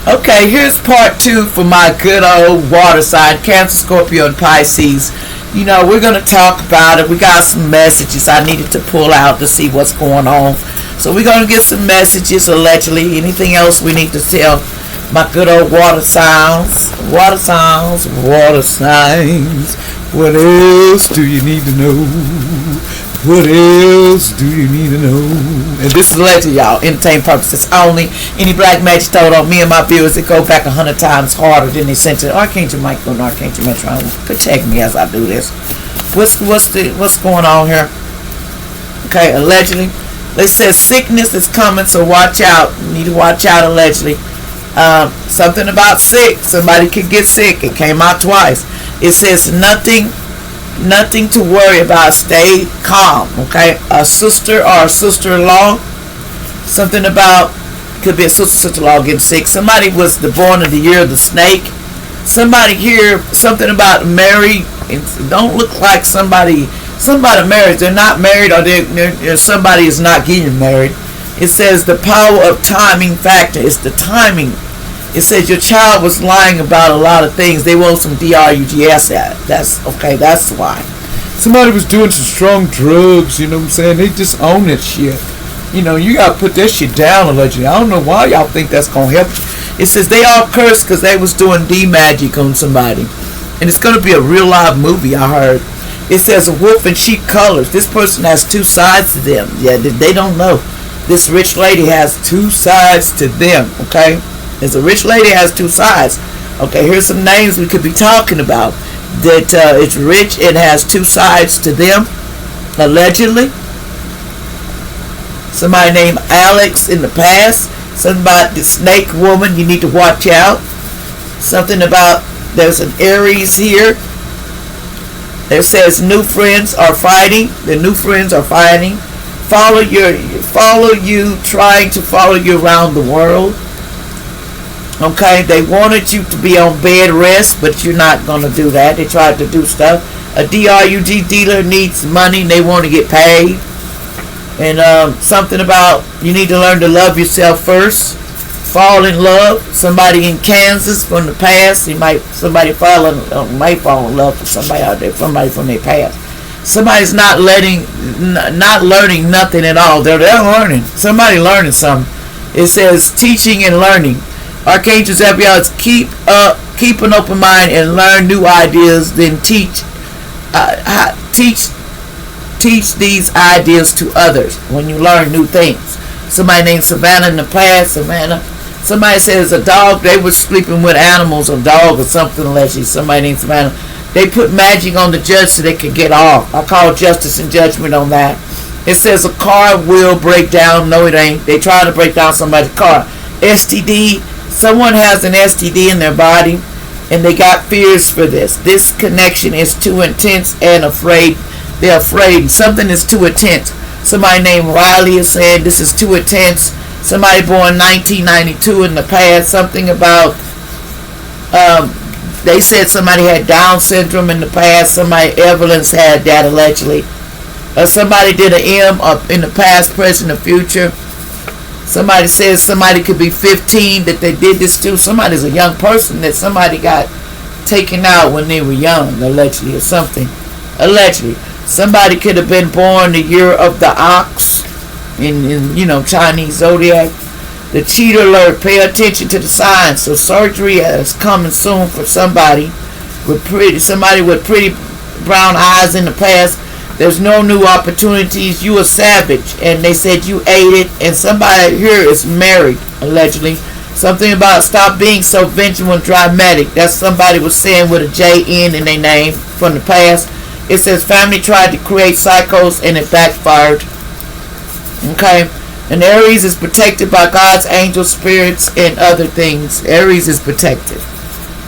Okay, here's part 2 for my good old water sign, Cancer, Scorpio, and Pisces. You know, we're going to talk about it. We got some messages I needed to pull out to see what's going on. So we're going to get some messages, allegedly. Anything else we need to tell my good old water signs. Water signs, water signs. What else do you need to know? What else do you need to know? And this is allegedly, y'all. Entertainment purposes only. Any black magic thrown on me and my viewers, that go back 100 times harder than they sent to Archangel Michael and Archangel Metron. Protect me as I do this. What's going on here? Okay, allegedly. They said sickness is coming, so watch out. You need to watch out, allegedly. Something about sick. Somebody could get sick. It came out twice. It says nothing to worry about. Stay calm. Okay, a sister or a sister-in-law. Something about, could be a sister-in-law getting sick. Somebody was born in the year of the snake. Somebody here, something about married. It don't look like somebody married. They're not married, or somebody is not getting married. It says the power of timing factor. It's the timing. It says your child was lying about a lot of things. They want some drugs. That's okay. That's why. Somebody was doing some strong drugs. You know what I'm saying? They just own that shit. You know, you gotta put that shit down, allegedly. I don't know why y'all think that's gonna help. It says they all cursed because they was doing D-magic on somebody. And it's gonna be a real live movie, I heard. It says a wolf in sheep colors. This person has two sides to them. Yeah, they don't know. This rich lady has two sides to them, okay? There's a rich lady has two sides. Okay, here's some names we could be talking about. That it's rich and has two sides to them, allegedly. Somebody named Alex in the past. Something about the snake woman, you need to watch out. Something about, there's an Aries here. It says new friends are fighting. The new friends are fighting. Trying to follow you around the world. Okay, they wanted you to be on bed rest, but you're not going to do that. They tried to do stuff. A DRUG dealer needs money and they want to get paid. And something about you need to learn to love yourself first. Fall in love. Somebody in Kansas from the past. Somebody might fall in love with somebody out there, somebody from their past. Somebody's not learning nothing at all. They're learning. Somebody learning something. It says teaching and learning. Archangels help you out. Keep an open mind and learn new ideas. Then teach these ideas to others when you learn new things. Somebody named Savannah in the past. Somebody says a dog. They were sleeping with animals, a dog or something. Allegedly, somebody named Savannah. They put magic on the judge so they could get off. I call justice and judgment on that. It says a car will break down. No, it ain't. They try to break down somebody's car. STD. Someone has an STD in their body, and they got fears for this. This connection is too intense and afraid. They're afraid. Something is too intense. Somebody named Riley is saying this is too intense. Somebody born 1992 in the past. Something about, they said somebody had Down syndrome in the past. Somebody, Evelyn's had that allegedly. Somebody did an M up in the past, present, or future. Somebody says somebody could be 15 that they did this to. Somebody's a young person that somebody got taken out when they were young, allegedly, or something. Allegedly. Somebody could have been born the year of the ox in Chinese zodiac. The cheater alert, pay attention to the signs. So surgery is coming soon for somebody with pretty brown eyes in the past. There's no new opportunities. You a savage. And they said you ate it. And somebody here is married, allegedly. Something about stop being so vengeful and dramatic. That's somebody was saying with a J-N in their name from the past. It says family tried to create cycles and it backfired. Okay. And Aries is protected by God's angel spirits and other things. Aries is protected.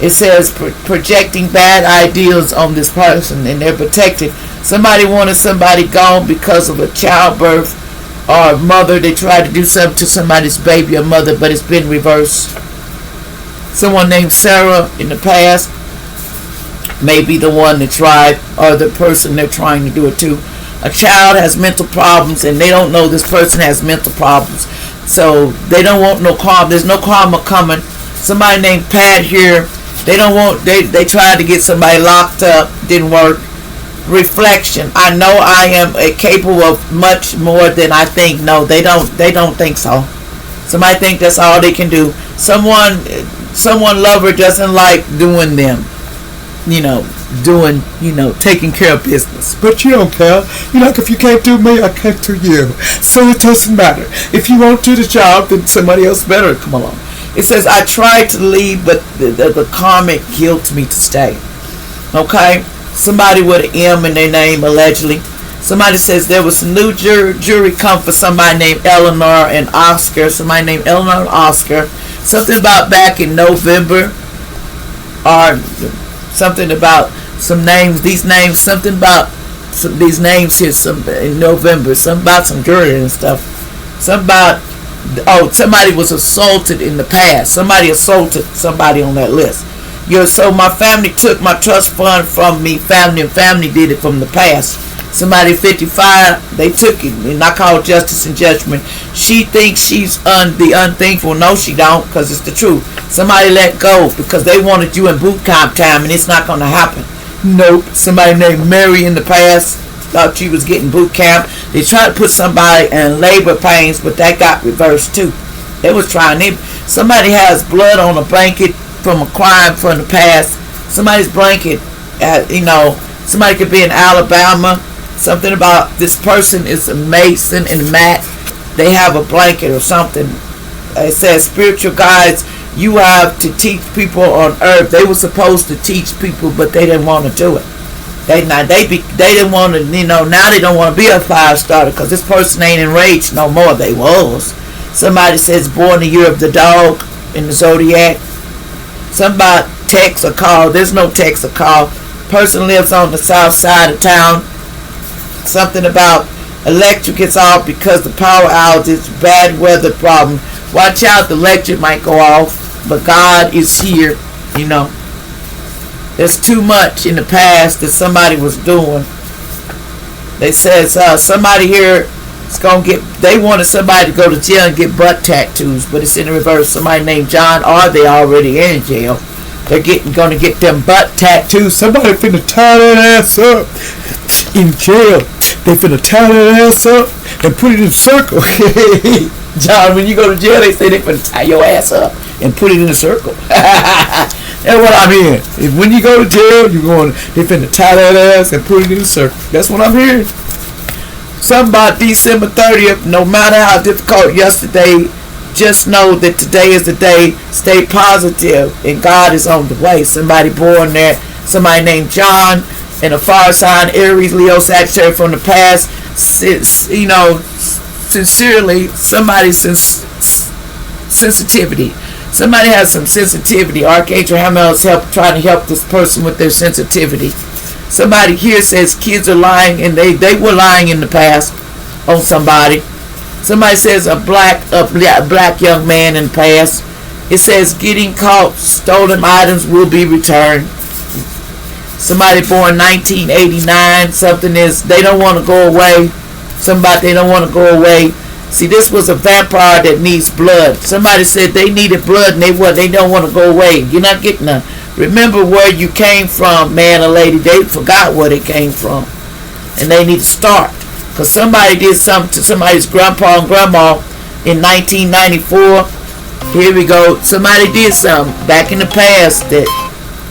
It says projecting bad ideas on this person and they're protected. Somebody wanted somebody gone because of a childbirth or a mother. They tried to do something to somebody's baby or mother, but it's been reversed. Someone named Sarah in the past may be the one that tried, or the person they're trying to do it to. A child has mental problems and they don't know this person has mental problems. So they don't want no karma. There's no karma coming. Somebody named Pat here. They don't want. They tried to get somebody locked up. Didn't work. Reflection. I know I am capable of much more than I think. No, they don't. They don't think so. Somebody think that's all they can do. Someone lover doesn't like doing them. Taking care of business. But you don't care. Like, if you can't do me, I can't do you. So it doesn't matter. If you won't do the job, then somebody else better come along. It says, I tried to leave, but the karmic guilt me to stay. Okay? Somebody with an M in their name, allegedly. Somebody says there was a new jury come for somebody named Eleanor and Oscar. Somebody named Eleanor and Oscar. Something about back in November. Or something about some names. These names, something about these names here in November. Something about some jury and stuff. Something about, somebody was assaulted in the past. Somebody assaulted somebody on that list. So my family took my trust fund from me. Family did it from the past. Somebody 55, they took it, and I call justice and judgment. She thinks she's the unthankful. No, she don't, because it's the truth. Somebody let go because they wanted you in boot camp time, and it's not going to happen. Nope. Somebody named Mary in the past thought she was getting boot camp. They tried to put somebody in labor pains, but that got reversed too. They was trying. Somebody has blood on a blanket from a crime from the past. Somebody's blanket, somebody could be in Alabama. Something about this person is a Mason and Matt. They have a blanket or something. It says spiritual guides. You have to teach people on earth. They were supposed to teach people, but they didn't want to do it. They didn't want to. Now they don't want to be a fire starter because this person ain't enraged no more. They was. Somebody says born the year of the dog in the zodiac. Somebody text or call. There's no text or call. Person lives on the south side of town. Something about electric is off because the power outage, bad weather problem. Watch out, the electric might go off, but God is here. There's too much in the past that somebody was doing. They says somebody here is gonna they wanted somebody to go to jail and get butt tattoos, but it's in the reverse. Somebody named John, or they already in jail. They're gonna get them butt tattoos. Somebody finna tie that ass up in jail. They finna tie that ass up and put it in a circle. John, when you go to jail, they say they finna tie your ass up and put it in a circle. That's what I'm hearing. When you go to jail, they finna tie that ass and put it in a circle. That's what I'm hearing. Something about December 30th, no matter how difficult yesterday, just know that today is the day. Stay positive, and God is on the way. Somebody born there, somebody named John, and a fire sign, Aries, Leo, Sagittarius from the past. Sincerely, somebody's sensitivity. Somebody has some sensitivity. Archangel Hamiel is trying to help this person with their sensitivity. Somebody here says kids are lying, and they were lying in the past on somebody. Somebody says a black young man in the past. It says getting caught, stolen items will be returned. Somebody born 1989, something is, they don't want to go away. They don't want to go away. See, this was a vampire that needs blood. Somebody said they needed blood and they don't want to go away. You're not getting none. Remember where you came from, man or lady. They forgot where they came from. And they need to start. Because somebody did something to somebody's grandpa and grandma in 1994. Here we go. Somebody did something back in the past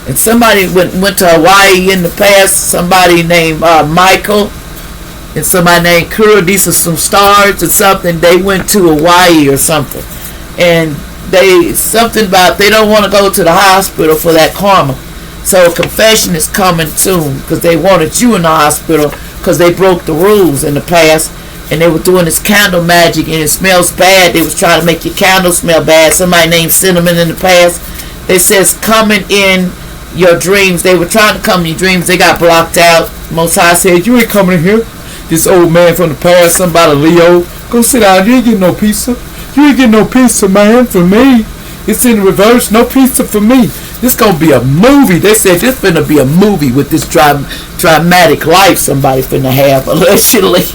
and somebody went to Hawaii in the past. Somebody named Michael and somebody named Kura. These are some stars or something. They went to Hawaii or something. And something about they don't want to go to the hospital for that karma. So a confession is coming soon because they wanted you in the hospital because they broke the rules in the past. And they were doing this candle magic and it smells bad. They was trying to make your candle smell bad. Somebody named Cinnamon in the past. They says coming in your dreams. They were trying to come in your dreams. They got blocked out. Most High said, you ain't coming in here. This old man from the past, somebody Leo, go sit down. You ain't getting no pizza. You ain't getting no pizza, man, for me. It's in reverse. No pizza for me. This gonna be a movie. They said this finna be a movie with this dramatic life somebody finna have, allegedly.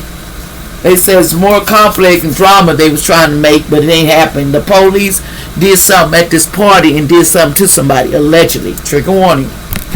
They said it's more conflict and drama they was trying to make, but it ain't happening. The police did something at this party and did something to somebody, allegedly. Trigger warning.